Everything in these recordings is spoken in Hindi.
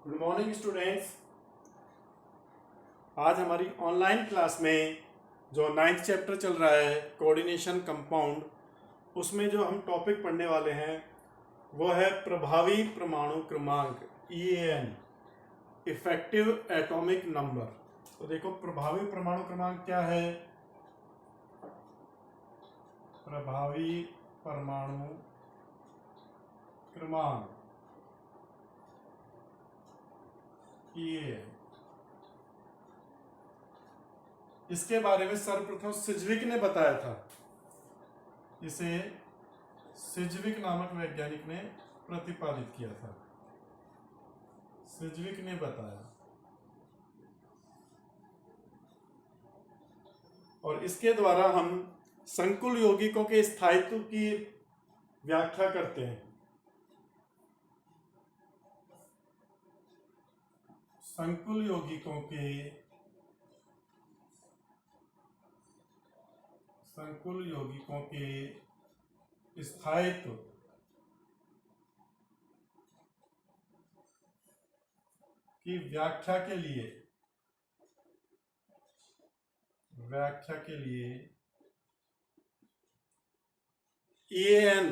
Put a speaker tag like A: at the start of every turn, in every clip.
A: Good morning students. आज हमारी ऑनलाइन क्लास में जो 9th चैप्टर चल रहा है कोऑर्डिनेशन कंपाउंड, उसमें जो हम टॉपिक पढ़ने वाले हैं वो है प्रभावी परमाणु क्रमांक EAN, इफेक्टिव एटॉमिक नंबर। तो देखो प्रभावी परमाणु क्रमांक क्या है। प्रभावी परमाणु क्रमांक EAN, इसके बारे में सर्वप्रथम सिज्विक ने बताया था। इसे सिज्विक नामक वैज्ञानिक ने प्रतिपादित किया था। सिज्विक ने बताया, और इसके द्वारा हम संकुल यौगिकों के स्थायित्व की व्याख्या करते हैं। संकुल यौगिकों के स्थायित्व की व्याख्या के लिए EAN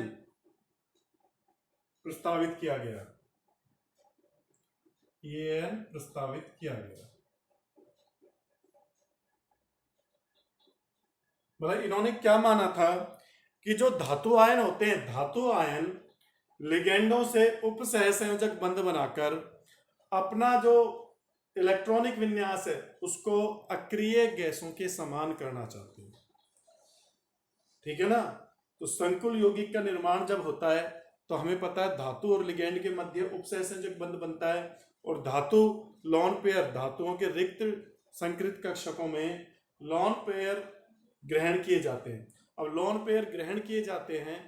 A: प्रस्तावित किया गया। मतलब इन्होंने क्या माना था कि जो धातु आयन होते हैं, धातु आयन लिगेंडों से उप सहसंयोजक बंध बनाकर अपना जो इलेक्ट्रॉनिक विन्यास है उसको अक्रिय गैसों के समान करना चाहते हैं। ठीक है ना। तो संकुल यौगिक का निर्माण जब होता है तो हमें पता है धातु और लिगेंड के मध्य उप सहसंयोजक बंध बनता है, और धातु लॉन पेयर, धातुओं के रिक्त संकृत कक्षकों में लॉन पेयर ग्रहण किए जाते हैं। अब लॉन पेयर ग्रहण किए जाते हैं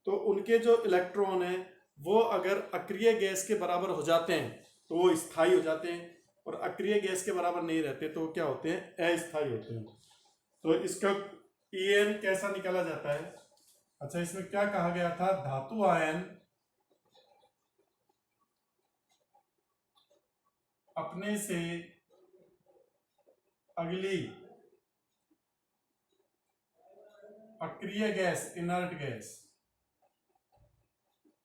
A: तो उनके जो इलेक्ट्रॉन हैं वो अगर अक्रिय गैस के बराबर हो जाते हैं तो वो स्थायी हो जाते हैं, और अक्रिय गैस के बराबर नहीं रहते तो क्या होते हैं, अस्थायी होते हैं। तो इसका EAN कैसा निकाला जाता है। अच्छा, इसमें क्या कहा गया था, धातु आयन अपने से अगली अक्रिय गैस, इनर्ट गैस,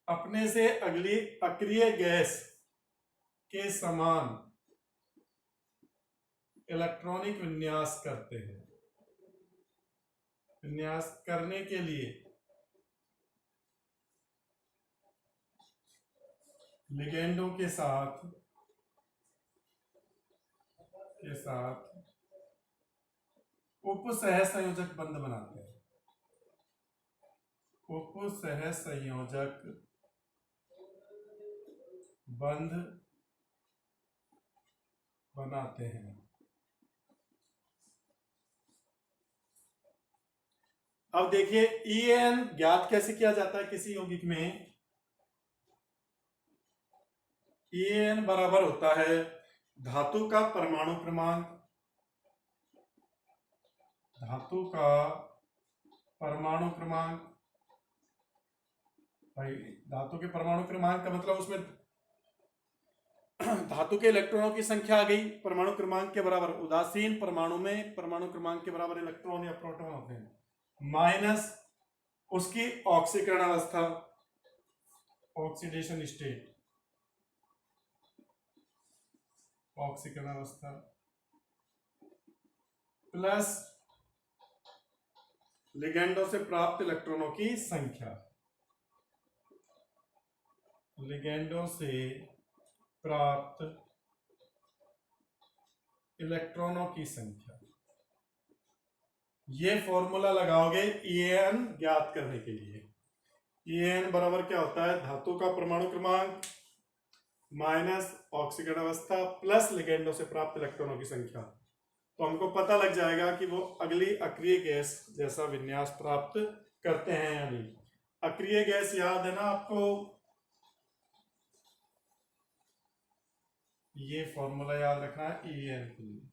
A: अपने से अगली अक्रिय गैस के समान इलेक्ट्रॉनिक विन्यास करते हैं। विन्यास करने के लिए लिगेंडों के साथ उप सहसंयोजक बंध बनाते हैं। उप सहसंयोजक बंध बनाते हैं। अब देखिए EAN ज्ञात कैसे किया जाता है किसी यौगिक में। EAN बराबर होता है धातु का परमाणु क्रमांक, भाई धातु के परमाणु क्रमांक का मतलब उसमें धातु के इलेक्ट्रॉनों की संख्या आ गई परमाणु क्रमांक के बराबर। उदासीन परमाणु में परमाणु क्रमांक के बराबर इलेक्ट्रॉन या प्रोटॉन होते हैं, माइनस उसकी ऑक्सीकरण अवस्था, ऑक्सीडेशन स्टेट, ऑक्सीकरण अवस्था, प्लस लिगेंडों से प्राप्त इलेक्ट्रॉनों की संख्या, लिगेंडों से प्राप्त इलेक्ट्रॉनों की संख्या। ये फॉर्मूला लगाओगे EAN ज्ञात करने के लिए। EAN बराबर क्या होता है, धातु का परमाणु क्रमांक माइनस ऑक्सीकरण अवस्था प्लस लिगेंडों से प्राप्त इलेक्ट्रॉनों की संख्या। तो हमको पता लग जाएगा कि वो अगली अक्रिय गैस जैसा विन्यास प्राप्त करते हैं या नहीं। अक्रिय गैस याद है ना आपको, ये फॉर्मूला याद रखना है EAN के लिए।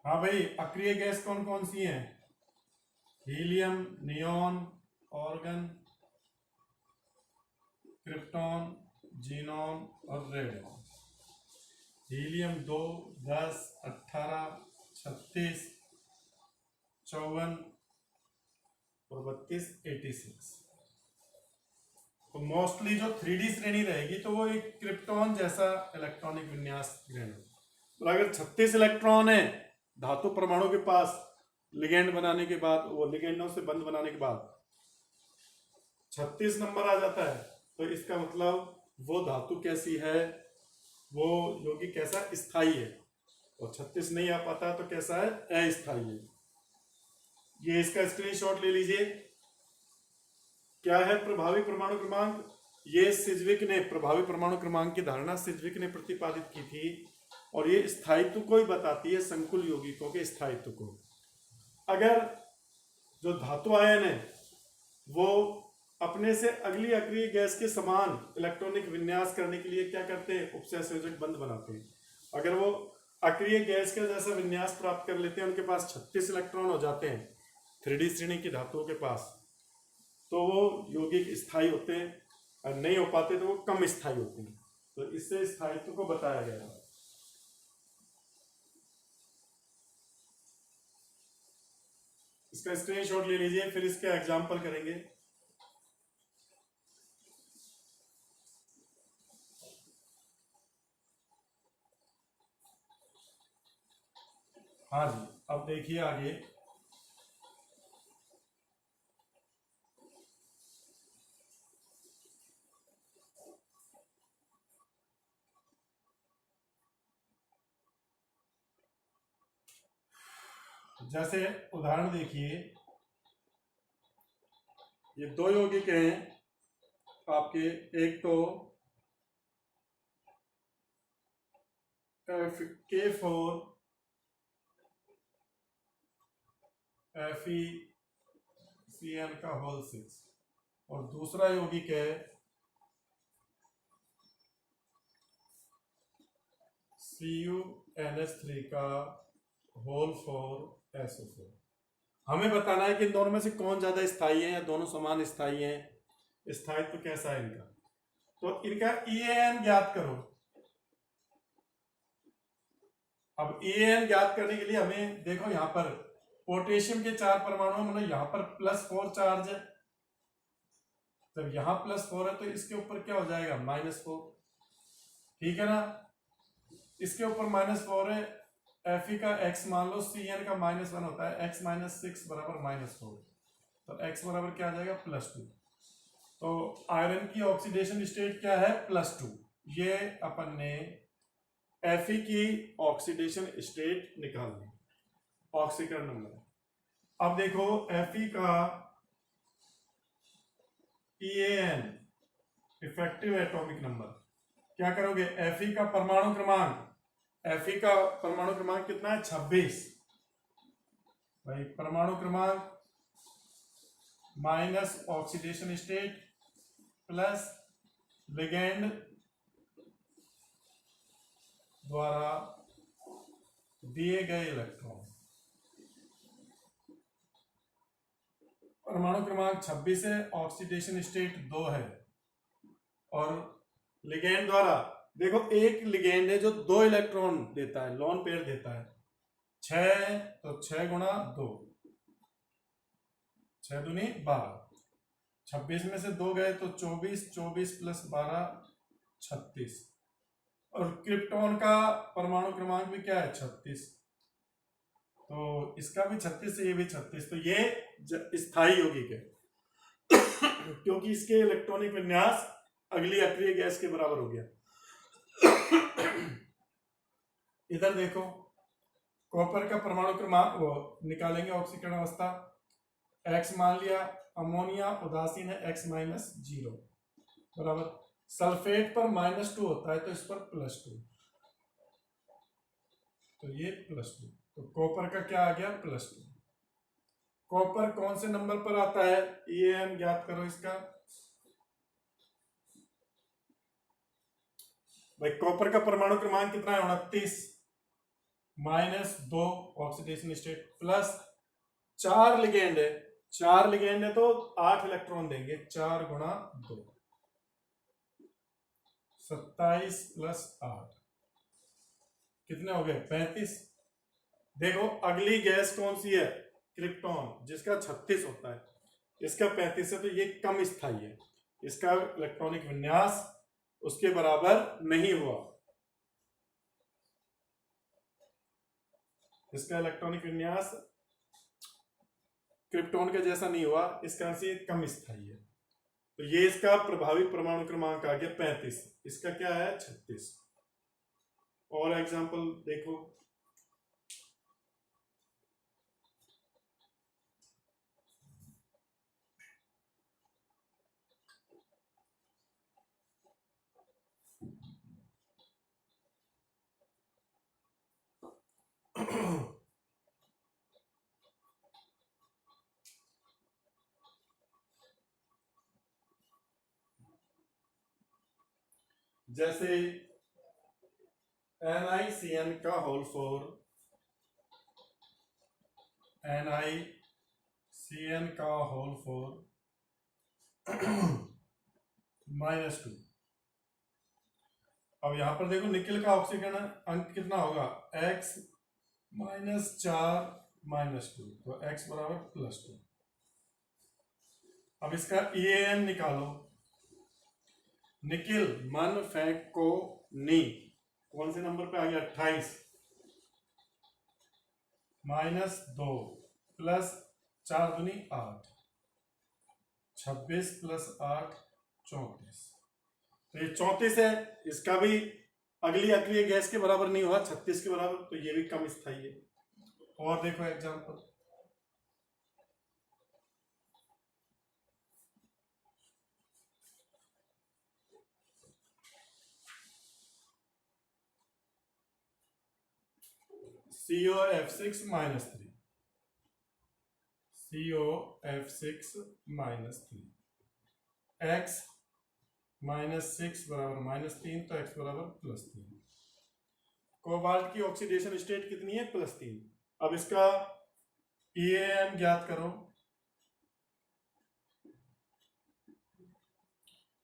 A: हाँ भाई, अक्रिय गैस कौन कौन सी हैं, helium, neon, organ, krypton, xenon और रेडॉन। हीलियम 2, 10, 18, 36, 54 और 32, 86। तो मोस्टली जो 3D श्रेणी रहेगी तो वो एक क्रिप्टॉन जैसा इलेक्ट्रॉनिक विन्यास ग्रहण होगा। और अगर 36 इलेक्ट्रॉन है धातु परमाणु के पास लिगेंड बनाने के बाद, वो लिगेंडों से बंध बनाने के बाद 36 नंबर आ जाता है, तो इसका मतलब वो धातु कैसी है, वो यौगिक कैसा स्थायी है। और 36 नहीं आ पाता तो कैसा है, अस्थायी है। ये इसका स्क्रीनशॉट ले लीजिए। क्या है प्रभावी परमाणु क्रमांक? ये सिज्विक ने प्रभावी परमाणु क्रमांक की धारणा सिज्विक ने प्रतिपादित की थी, और ये स्थायित्व को ही बताती है, संकुल यौगिकों के स्थायित्व को। अगर जो धातु आयन है वो अपने से अगली अक्रिय गैस के समान इलेक्ट्रॉनिक विन्यास करने के लिए क्या करते हैं, उपसह संयोजक बंध बनाते हैं। अगर वो अक्रिय गैस का जैसा विन्यास प्राप्त कर लेते हैं, उनके पास 36 इलेक्ट्रॉन हो जाते हैं 3D श्रेणी की धातुओं के पास, तो वो यौगिक स्थायी होते हैं। और नहीं हो पाते तो वो कम स्थायी होते हैं। तो इससे स्थायित्व को बताया गया है। इसका स्क्रीनशॉट ले लीजिए, फिर इसका एग्जाम्पल करेंगे। हाँ जी, अब देखिए आगे। जैसे उदाहरण देखिए, ये दो यौगिक हैं आपके, एक तो K4 FeCN का होल 6, और दूसरा यौगिक है CuNH3 का होल 4 SO4। हमें बताना है कि इन दोनों में से कौन ज्यादा स्थायी है या दोनों समान स्थायी हैं, स्थायित्व कैसा है इनका। तो इनका EAN ज्ञात करो। अब EAN ज्ञात करने के लिए हमें देखो, यहां पर पोटेशियम के 4 परमाणु, मतलब यहां पर +4 चार्ज है। जब यहां +4 है तो इसके ऊपर क्या हो जाएगा, -4। ठीक है ना। इसके ऊपर -4 है, Fe का x मान लो, Cn का -1 होता है, x - 6 बराबर -4। तो x बराबर क्या आ जाएगा, +2। तो आयरन की ऑक्सीडेशन स्टेट क्या है, +2। ये अपन ने Fe की ऑक्सीडेशन स्टेट निकालनी, ऑक्सीकरण नंबर। अब देखो Fe का EAN, इफेक्टिव एटॉमिक नंबर, क्या करोगे, Fe का परमाणु क्रमांक, Fe का परमाणु क्रमांक कितना है, 26। भाई परमाणु क्रमांक minus oxidation state plus ligand द्वारा दिए गए इलेक्ट्रॉन। परमाणु क्रमांक 26 है, ऑक्सीडेशन स्टेट 2 है, और लिगेंड द्वारा, देखो एक लिगेंड है जो 2 इलेक्ट्रॉन देता है, लोन पेयर देता है, 6, तो 6 गुणा 2, 6 दूनी 12। 26 में से 2 गए तो 24, 24 + 12 36। और क्रिप्टॉन का परमाणु क्रमांक भी क्या है, 36। तो इसका भी 36 है, ये भी 36। तो ये स्थायी यौगिक है क्योंकि इसके इलेक्ट्रॉनिक विन्यास अगली अक्रिय गैस के बराबर हो गया। इधर देखो, कॉपर का परमाणु क्रमांक वो निकालेंगे, ऑक्सीकरण अवस्था, x मान लिया, अमोनिया उदासीन है, x - 0 बराबर, सल्फेट पर -2 होता है तो इस पर +2, तो ये +2। तो कॉपर का क्या आ गया, +2। कॉपर कौन से नंबर पर आता है, EAN ज्ञात करो इसका। भाई कॉपर का परमाणु क्रमांक कितना है, 29, -2 ऑक्सीडेशन स्टेट प्लस 4 लिगेंड है, 4 लिगेंड है तो 8 इलेक्ट्रॉन देंगे, 4 गुणा 2। 27 प्लस 8 कितने हो गए? 35। देखो अगली गैस कौन सी है? क्रिप्टॉन, जिसका 36 होता है, इसका 35 है, तो ये कम स्थायी है, इसका इलेक्ट्रॉनिक विन्यास उसके बराबर नहीं हुआ, इसका इलेक्ट्रॉनिक विन्यास क्रिप्टॉन के जैसा नहीं हुआ, इस कारण से कम स्थायी है। तो ये इसका प्रभावी परमाणु क्रमांक आ गया 35, इसका क्या है? 36। और एग्जांपल देखो, जैसे NiCN का होल 4, NiCN का होल 4 -2। अब यहां पर देखो निकेल का ऑक्सीजन अंक कितना होगा? x -4 -2, तो x बराबर +2। अब इसका EAN निकालो। निकिल मन फेंक को नी कौन से नंबर पे आ गया? 28 -2 प्लस 4 दूनी 8, 26 प्लस 8 34। तो ये 34 है, इसका भी अगली अगली गैस के बराबर नहीं हुआ, 36 के बराबर, तो ये भी कम स्थायी है। और देखो एग्जांपल, COF6 -3, COF6 -3, x -6 बराबर -3, तो x बराबर +3। कोबाल्ट की ऑक्सीडेशन स्टेट कितनी है? +3। अब इसका EAN ज्ञात करो।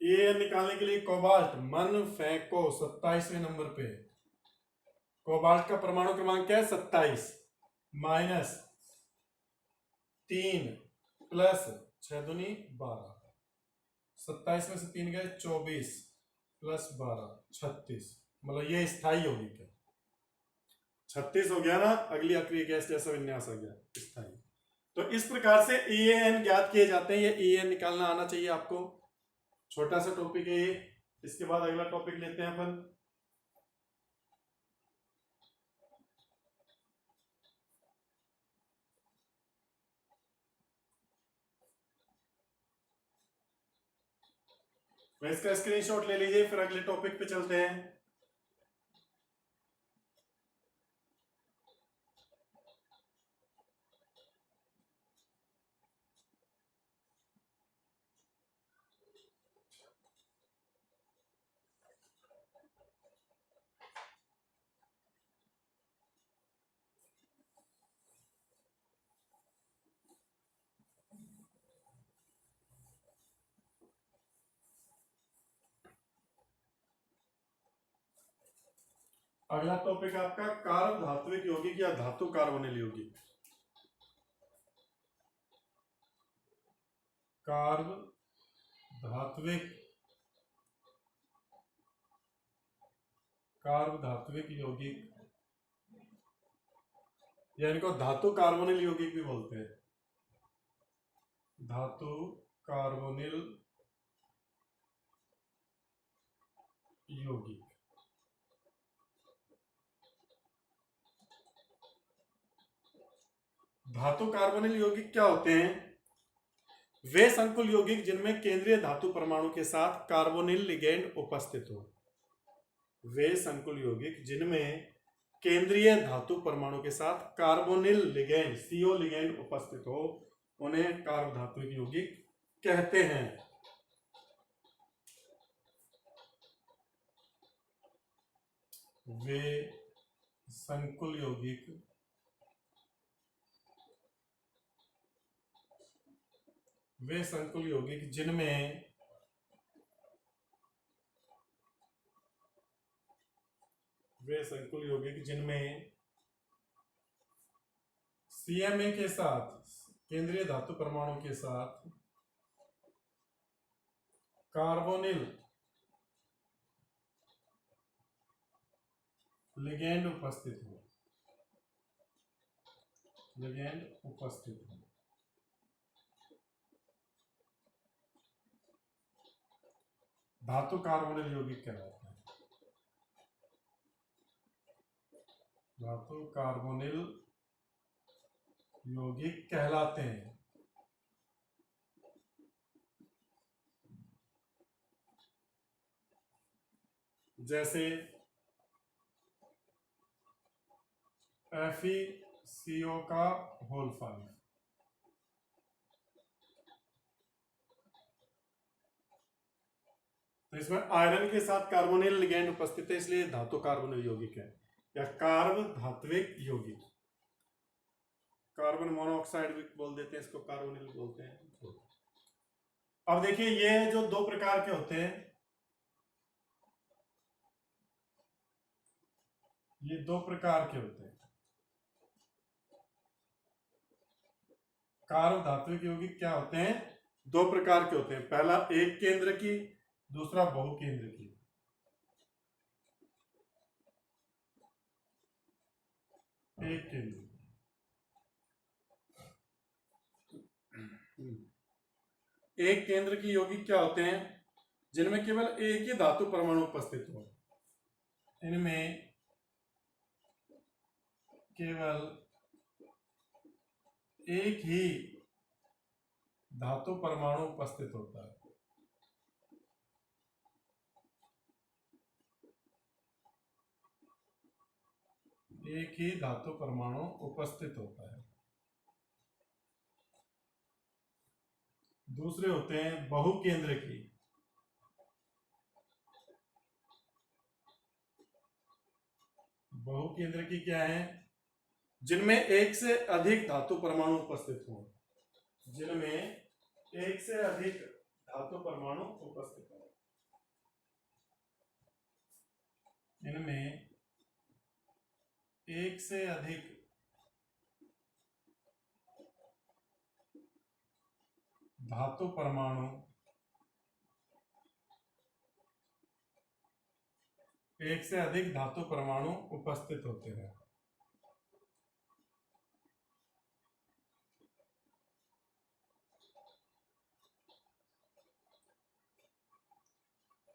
A: EAN निकालने के लिए कोबाल्ट मन फेंको 27वें नंबर पे, कोबाल्ट का परमाणु क्रमांक क्या है? 27 -3 प्लस 6 दूनी 12, 27 में से 3 गए 24 प्लस 12 36, मतलब ये स्थायी होगी क्या? 36 हो गया ना, अगली अक्रिय गैस जैसा विन्यास आ गया, स्थायी। तो इस प्रकार से EAN ज्ञात किए जाते हैं, ये EAN निकालना आना चाहिए आपको। छोटा सा टॉपिक है ये, इसके बाद अगला टॉपिक लेते हैं अपन। मैं इसका स्क्रीनशॉट ले लीजिए, फिर अगले टॉपिक पे चलते हैं। अगला टॉपिक आपका कार्ब धात्विक यौगिक या धातु कार्बोनिल यौगिक। कार्ब धात्विक, कार्ब धात्विक यौगिक, या इनको धातु कार्बोनिल यौगिक भी बोलते हैं, धातु कार्बोनिल यौगिक। धातु कार्बोनिल यौगिक क्या होते हैं? वे संकुल यौगिक जिनमें केंद्रीय धातु परमाणु के साथ कार्बोनिल लिगेंड उपस्थित हो। वे संकुल यौगिक जिनमें केंद्रीय धातु परमाणु के साथ कार्बोनिल लिगेंड CO लिगेंड उपस्थित हो, उन्हें कार्ब धात्विक यौगिक कहते हैं। वे संकुल यौगिक जिनमें वे संकुल यौगिक जिनमें CMA के साथ, केंद्रीय धातु परमाणु के साथ कार्बोनिल लिगेंड उपस्थित हो, लिगेंड उपस्थित हो, धातु कार्बोनिल यौगिक कहलाते हैं। धातु कार्बोनिल यौगिक कहलाते हैं। जैसे FeCO का होल 5, तो इसमें आयरन के साथ कार्बोनिल लिगेंड उपस्थित है, इसलिए धातु कार्बोनिल यौगिक है, या कार्ब धात्विक यौगिक। कार्बन मोनोऑक्साइड भी बोल देते हैं इसको, कार्बोनिल बोलते हैं। अब देखिए ये जो दो प्रकार के होते हैं, ये दो प्रकार के होते हैं। कार्ब धात्विक यौगिक क्या होते हैं? दो प्रकार के होते हैं। पहला एक केंद्र की, दूसरा बहुकेंद्र की। एक केंद्र, एक केंद्र की यौगिक क्या होते हैं? जिनमें केवल एक ही धातु परमाणु उपस्थित हो। इनमें केवल एक ही धातु परमाणु उपस्थित होता है। एक ही धातु परमाणु उपस्थित होता है। दूसरे होते हैं बहुकेंद्र की। बहुकेंद्र की क्या है? जिनमें एक से अधिक धातु परमाणु उपस्थित हो। जिनमें एक से अधिक धातु परमाणु उपस्थित हो। इनमें एक से अधिक धातु परमाणु, एक से अधिक धातु परमाणु उपस्थित होते हैं।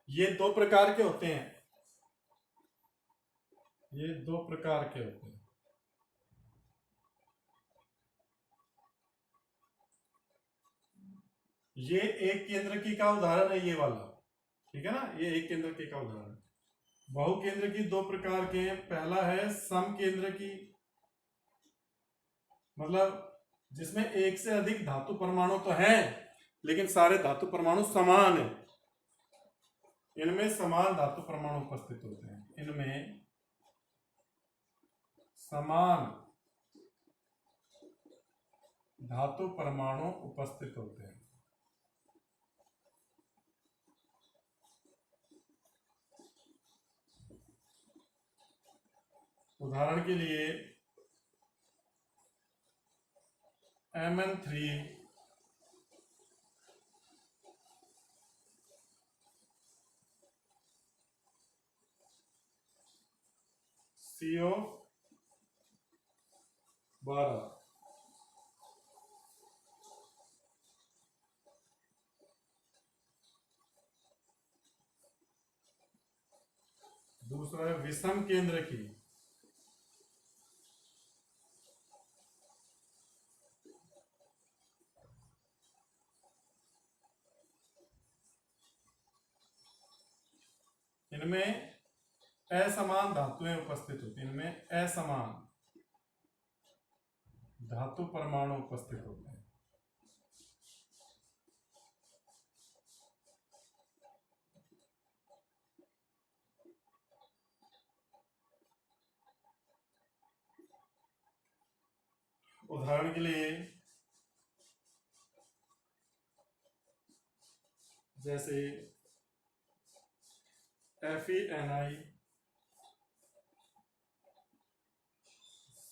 A: ये दो प्रकार के होते हैं। ये दो प्रकार के होते हैं। ये एक केंद्र की का उदाहरण है, ये वाला, ठीक है ना, ये एक केंद्र की का उदाहरण है। बहुकेंद्र की दो प्रकार के हैं। पहला है सम केंद्र की, मतलब जिसमें एक से अधिक धातु परमाणु तो हैं लेकिन सारे धातु परमाणु समान है। इनमें समान धातु परमाणु उपस्थित होते हैं। इनमें समान धातु परमाणु उपस्थित होते हैं। उदाहरण के लिए Mn3 CO12, दूसरा है विषम केंद्र की। इनमें असमान धातुएं उपस्थित होती हैं। इनमें असमान धातु परमाणु उपस्थित होते हैं। उदाहरण के लिए जैसे FeNi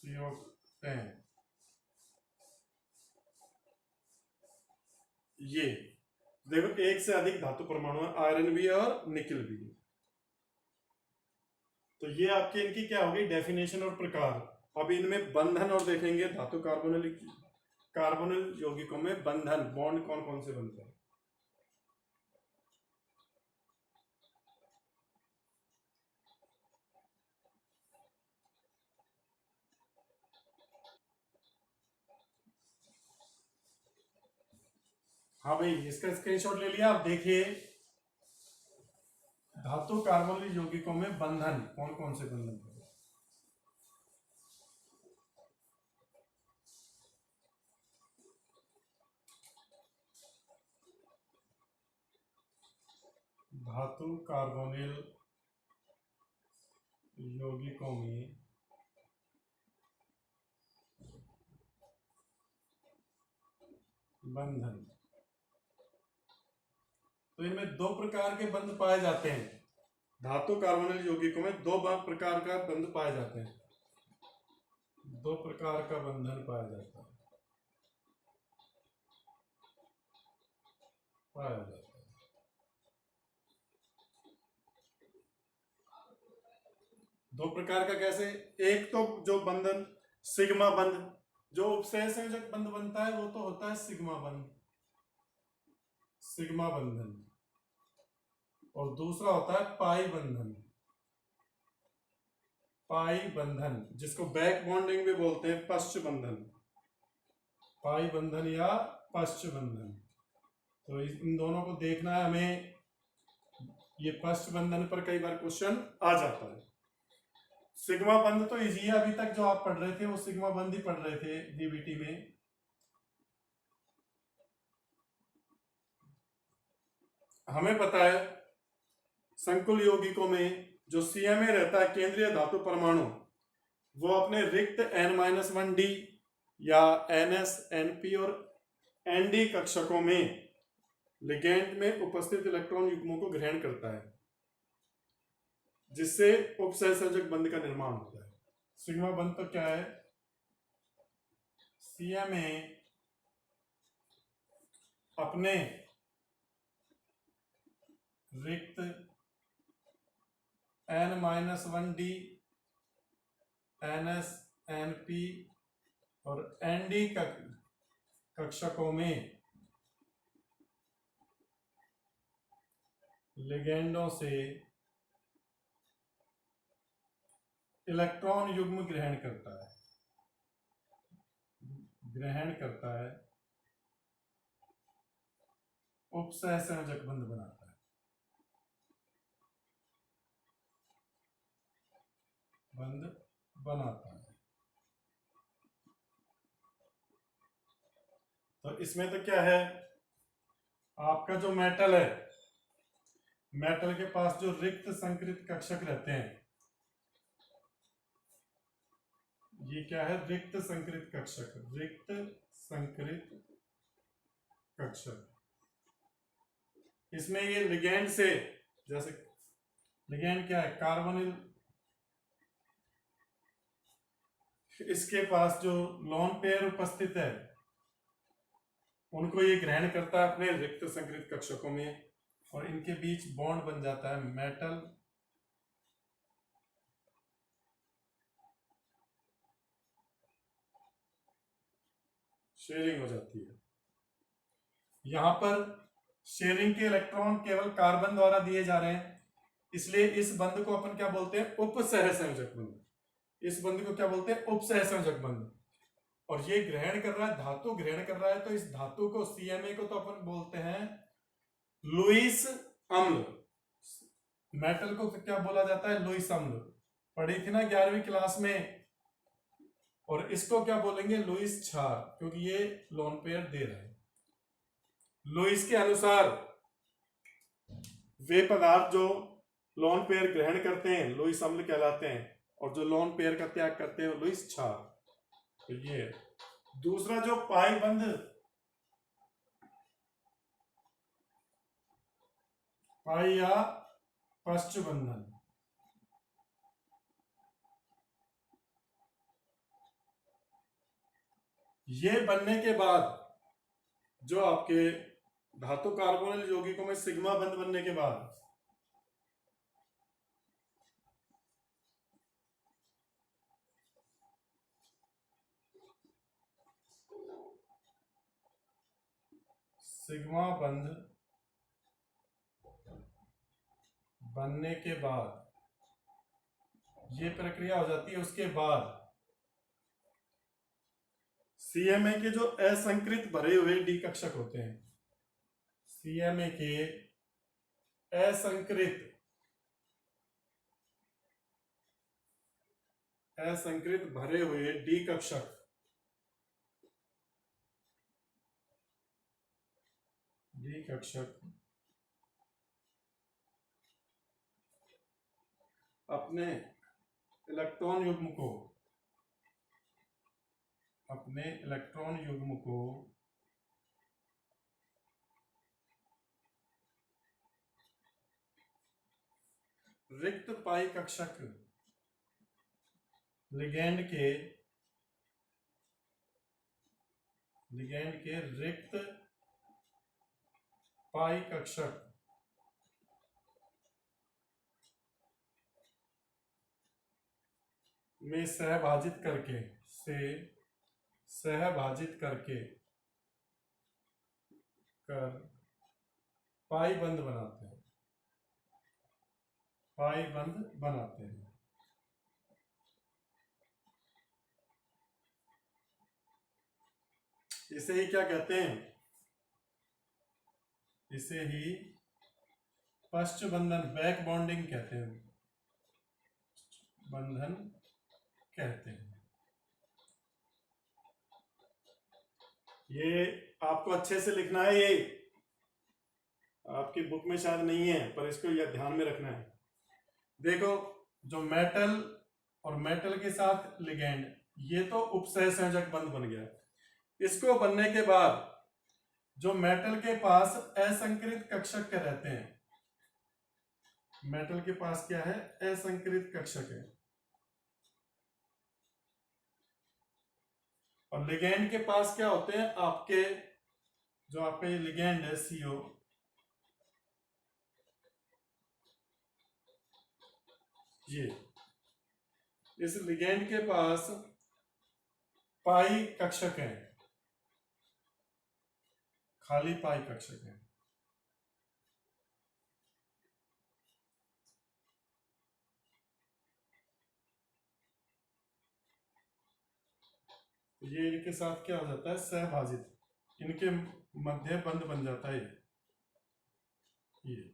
A: CO10, ये देखो एक से अधिक धातु परमाणु है, आयरन भी है और निकल भी है। तो ये आपके इनकी क्या होगी, डेफिनेशन और प्रकार। अब इनमें बंधन और देखेंगे, धातु कार्बोनिल यौगिकों में बंधन, बॉन्ड कौन कौन से बनते हैं। हाँ भाई, इसका स्क्रीनशॉट ले लिया। आप देखिए धातु कार्बोनिल यौगिकों में बंधन कौन कौन से बंधन हैं। धातु कार्बोनिल यौगिकों में बंधन, तो इनमें दो प्रकार के बंध पाए जाते हैं। धातु कार्बोनिल यौगिकों में दो प्रकार का बंध पाए जाते हैं, दो प्रकार का बंधन पाया जाता है, पाया जाता है। दो प्रकार का कैसे, एक तो जो बंधन सिग्मा बंध, जो उपसय संयोजक बंध बनता है वो तो होता है सिग्मा बंध, सिग्मा बंधन। और दूसरा होता है पाई बंधन, पाई बंधन, जिसको बैक बॉन्डिंग भी बोलते हैं, पश्च बंधन, पाई बंधन या पश्च बंधन। तो इन दोनों को देखना है हमें, ये पश्च बंधन पर कई बार क्वेश्चन आ जाता है। सिग्मा बंध तो इजी है, अभी तक जो आप पढ़ रहे थे वो सिग्मा बंध ही पढ़ रहे थे डीबीटी में। हमें पता है संकुल यौगिकों में जो सीएमए रहता है, केंद्रीय धातु परमाणु, वो अपने रिक्त N-1D या NS, NP और ND कक्षकों में लिगेंड में उपस्थित इलेक्ट्रॉन युग्मों को ग्रहण करता है, जिससे उपसहसंयोजक बंध का निर्माण होता है। सिग्मा बंध तो क्या है, सीएमए अपने रिक्त N-1D, NS, NP और ND कक्षकों में लिगेंडों से इलेक्ट्रॉन युग्म ग्रहण करता है, उपसहसंयोजक बंध बनाता है, बंध बनाता है। तो इसमें तो क्या है, आपका जो मेटल है, मेटल के पास जो रिक्त संकृत कक्षक रहते हैं, ये क्या है, रिक्त संकृत कक्षक, रिक्त संकृत कक्षक। इसमें ये लिगेंड से, जैसे लिगेंड क्या है, कार्बोनिल, इसके पास जो लोन पेयर उपस्थित है उनको ये ग्रहण करता है अपने रिक्त संकृत कक्षकों में, और इनके बीच बॉन्ड बन जाता है, मेटल शेयरिंग हो जाती है। यहां पर शेयरिंग के इलेक्ट्रॉन केवल कार्बन द्वारा दिए जा रहे हैं, इसलिए इस बंध को अपन क्या बोलते हैं, उपसहसंयोजक बंध। इस बंध को क्या बोलते हैं, उपसहसंयोजक बंध। और ये ग्रहण कर रहा है, धातु ग्रहण कर रहा है, तो इस धातु को, सीएमए को तो अपन बोलते हैं लुईस अम्ल। मेटल को क्या बोला जाता है, लुईस अम्ल, पढ़ी थी ना 11वीं क्लास में। और इसको क्या बोलेंगे, लुईस क्षार, क्योंकि ये लोन पेयर दे रहा है। लुईस के अनुसार वे पदार्थ जो लोन पेयर ग्रहण करते हैं लुईस अम्ल कहलाते हैं, और जो लोन पेयर का त्याग करते हैं लुईस क्षार। तो ये दूसरा जो पाई बंध, पाई या पश्च बंधन, ये बनने के बाद जो आपके धातु कार्बोनिल यौगिकों में सिग्मा बंध बनने के बाद सिग्मा बंध बनने के बाद ये प्रक्रिया हो जाती है। उसके बाद सीएमए के जो असंकृत भरे हुए डी कक्षक होते हैं, सीएमए के असंकृत भरे हुए डी कक्षक अपने इलेक्ट्रॉन युग्म को रिक्त पाई कक्षक लिगैंड के रिक्त पाई कक्षक में सहभाजित करके पाई बंध बनाते हैं। इसे ही क्या कहते हैं? इसे ही पश्च बंधन, बैक बॉन्डिंग कहते हैं, बंधन कहते हैं। ये आपको अच्छे से लिखना है, ये आपकी बुक में शायद नहीं है पर इसको ये ध्यान में रखना है। देखो, जो मेटल और मेटल के साथ लिगैंड, ये तो उपसह संयोजक बंध बन गया। इसको बनने के बाद जो मेटल के पास असंकृत कक्षक के रहते हैं, मेटल के पास क्या है? असंकृत कक्षक है। और लिगैंड के पास क्या होते हैं? आपके जो आपके लिगैंड है CO, ये इस लिगैंड के पास पाई कक्षक है, खाली पाई कक्षक है। ये इनके साथ क्या हो जाता है? सहभाजित, इनके मध्य बंध बन जाता है ये।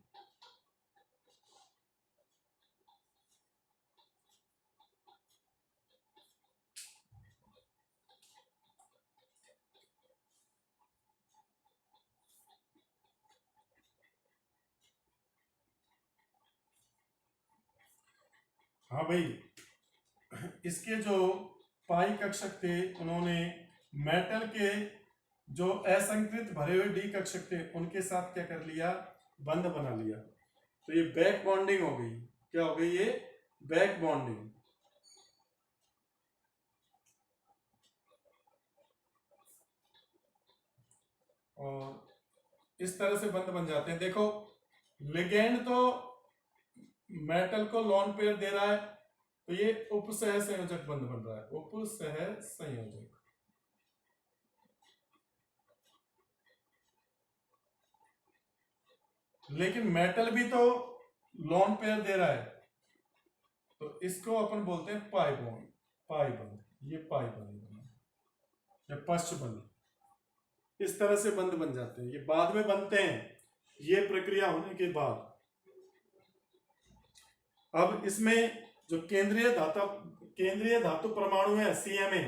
A: हाँ भाई, इसके जो पाई कक्षक थे, उन्होंने मेटल के जो असंकृत भरे हुए डी कक्षक थे उनके साथ क्या कर लिया? बंध बना लिया। तो ये बैक बॉन्डिंग हो गई। क्या हो गई? ये बैक बॉन्डिंग। और इस तरह से बंध बन जाते हैं। देखो, लिगैंड तो मेटल को लोन पेयर दे रहा है, तो ये उपसह संयोजक बंध बन रहा है, उपसह संयोजक। लेकिन मेटल भी तो लोन पेयर दे रहा है, तो इसको अपन बोलते हैं पाई बॉन्ड, पाई बंध। ये पाई बंध या पश्च बंध, इस तरह से बंध बन जाते हैं। ये बाद में बनते हैं, ये प्रक्रिया होने के बाद। अब इसमें जो केंद्रीय धातु परमाणु है CMA,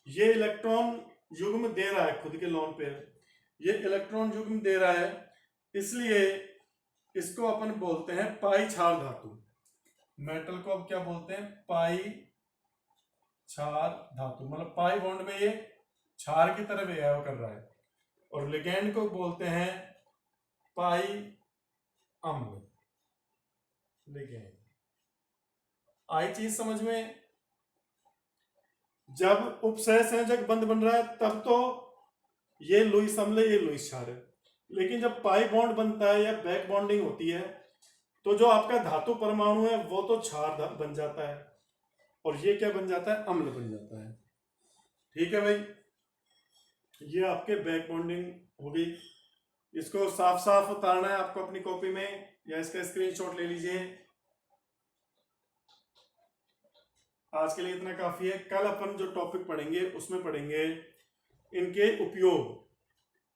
A: ये इलेक्ट्रॉन युग्म दे रहा है खुद के लोन पेयर, ये इलेक्ट्रॉन युग्म दे रहा है, इसलिए इसको अपन बोलते हैं पाई क्षार धातु। मेटल को अब क्या बोलते हैं? पाई क्षार धातु, मतलब पाई बॉन्ड में ये क्षार की तरह व्यवहार कर रहा है। और लिगैंड को बोलते हैं पाई अम्ल, लिगैंड। आई चीज समझ में? जब उपसह संयोजक बंध बन रहा है तब तो ये लुईस अम्ल, ये लुईस क्षार है। लेकिन जब पाई बॉन्ड बनता है या बैक बॉन्डिंग होती है तो जो आपका धातु परमाणु है वो तो क्षार बन जाता है और ये क्या बन जाता है, अम्ल बन जाता है। ठीक है भाई, ये आपके बैक बॉन्डिंग हो गई। इसको साफ साफ उतारना है आपको अपनी कॉपी में या इसका स्क्रीनशॉट ले लीजिए। आज के लिए इतना काफी है। कल अपन जो टॉपिक पढ़ेंगे उसमें पढ़ेंगे इनके उपयोग,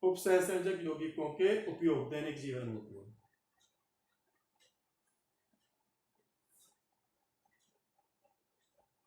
A: उपसहसंयोजक यौगिकों के उपयोग, दैनिक जीवन में उपयोग।